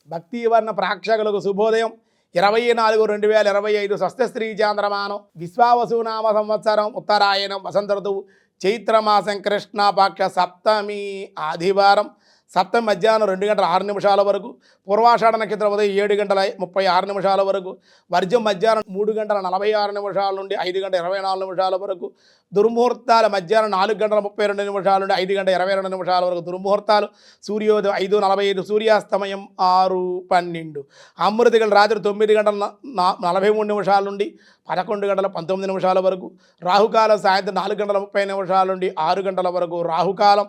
భక్తివర్ణ ప్రేక్షకులకు శుభోదయం. 24/2025 స్వస్థ స్త్రీ చాంద్రమానం విశ్వావసునామ సంవత్సరం ఉత్తరాయణం వసంత ఋతువు చైత్రమాసం కృష్ణపక్ష సప్తమి ఆదివారం. సప్తమి మధ్యాహ్నం 2:06 వరకు, పూర్వాషాఢ నక్షత్రం ఉదయం 7:36 వరకు, వర్జం మధ్యాహ్నం 3:46 నుండి 5:24 వరకు, దుర్ముహూర్తాలు మధ్యాహ్నం 4:32 నుండి 5:22 వరకు దుర్ముహూర్తాలు. సూర్యోదయం 5:45, సూర్యాస్తమయం 6:12. అమృతగలు రాత్రి 9:43 నుండి 11:19 వరకు, రాహుకాలం సాయంత్రం 4:30 నుండి 6 గంటల వరకు రాహుకాలం.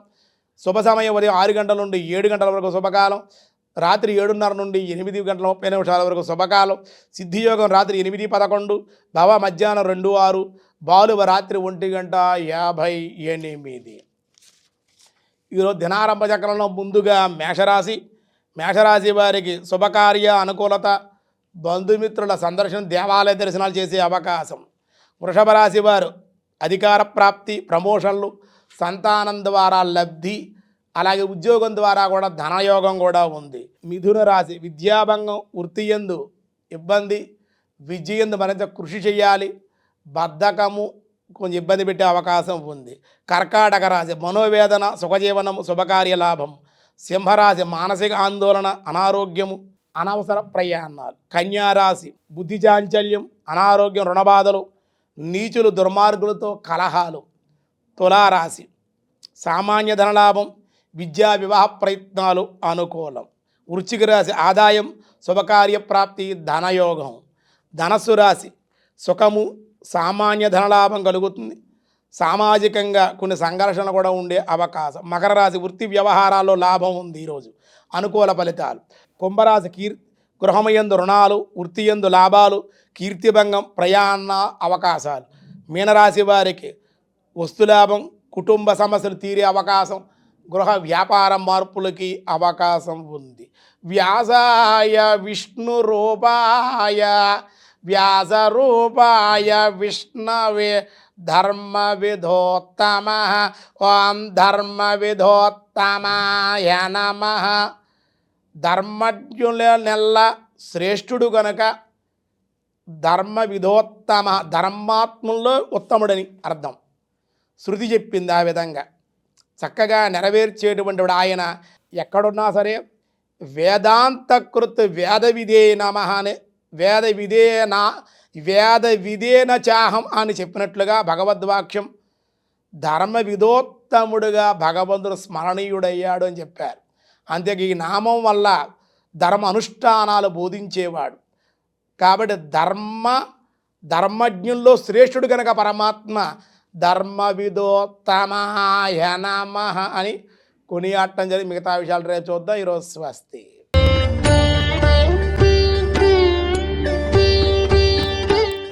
శుభ సమయం ఉదయం 6 గంటల నుండి 7 గంటల వరకు శుభకాలం, రాత్రి 7:30 నుండి 8:30 వరకు శుభకాలం. సిద్ధియోగం రాత్రి 8:11, భవ మధ్యాహ్నం 2:06, బాలువ రాత్రి 1:58. ఈరోజు దినారంభ చక్రంలో ముందుగా మేషరాశి వారికి శుభకార్య అనుకూలత, బంధుమిత్రుల సందర్శనం, దేవాలయ దర్శనాలు చేసే అవకాశం. వృషభ రాశి వారు అధికార ప్రాప్తి, ప్రమోషన్లు, సంతానం ద్వారా లబ్ధి, అలాగే ఉద్యోగం ద్వారా కూడా ధనయోగం కూడా ఉంది. మిథున రాశి విద్యాభంగం, వృత్తియందు ఇబ్బంది, విద్యందు మరింత కృషి చేయాలి, బద్ధకము కొంచెం ఇబ్బంది పెట్టే అవకాశం ఉంది. కర్కాటక రాశి మనోవేదన, సుఖజీవనము, శుభకార్య లాభం. సింహరాశి మానసిక ఆందోళన, అనారోగ్యము, అనవసర ప్రయాణాలు. కన్యారాశి బుద్ధి చాంచల్యం, అనారోగ్యం, రుణబాధలు, నీచులు దుర్మార్గులతో కలహాలు. తులారాశి సామాన్య ధనలాభం, విద్యా వివాహ ప్రయత్నాలు అనుకూలం. వృశ్చిక రాశి ఆదాయం, శుభకార్య ప్రాప్తి, ధనయోగం. ధనస్సు రాశి సుఖము, సామాన్య ధనలాభం కలుగుతుంది, సామాజికంగా కొన్ని సంఘర్షణలు కూడా ఉండే అవకాశం. మకర రాశి వృత్తి వ్యవహారాల్లో లాభం ఉంది, ఈరోజు అనుకూల ఫలితాలు. కుంభరాశి గృహమయందు రుణాలు, వృత్తియందు లాభాలు, కీర్తిభంగం, ప్రయాణ అవకాశాలు. మీనరాశి వారికి వస్తులాభం, కుటుంబ సమస్యలు తీరే అవకాశం, గృహ వ్యాపార మార్పులకి అవకాశం ఉంది. వ్యాసాయ విష్ణు రూపాయ వ్యాస రూపాయ విష్ణవే ధర్మ విధోత్తమ ఓం ధర్మ విధోత్తమాయ నమః. ధర్మజ్ఞుల నెల్ల శ్రేష్ఠుడు కనుక ధర్మ విధోత్తమ, ధర్మాత్ముల్లో ఉత్తముడని అర్థం. శృతి చెప్పింది ఆ విధంగా చక్కగా నెరవేర్చేటువంటి ఆయన. ఎక్కడున్నా సరే వేదాంతకృత్ వేద విధే నమః అని, వేద విధేన చాహం అని చెప్పినట్లుగా భగవద్వాక్యం. ధర్మ విధోత్తముడుగా భగవంతుడు స్మరణీయుడయ్యాడు అని చెప్పారు. అంతేగా ఈ నామం వల్ల ధర్మ అనుష్ఠానాలు బోధించేవాడు కాబట్టి ధర్మజ్ఞుల్లో శ్రేష్ఠుడు కనుక పరమాత్మ ధర్మ విధోత్తమాయ నమః అని కొనియాడటం జరిగి. మిగతా విషయాలు రేపు చూద్దాం. ఈరోజు స్వస్తి.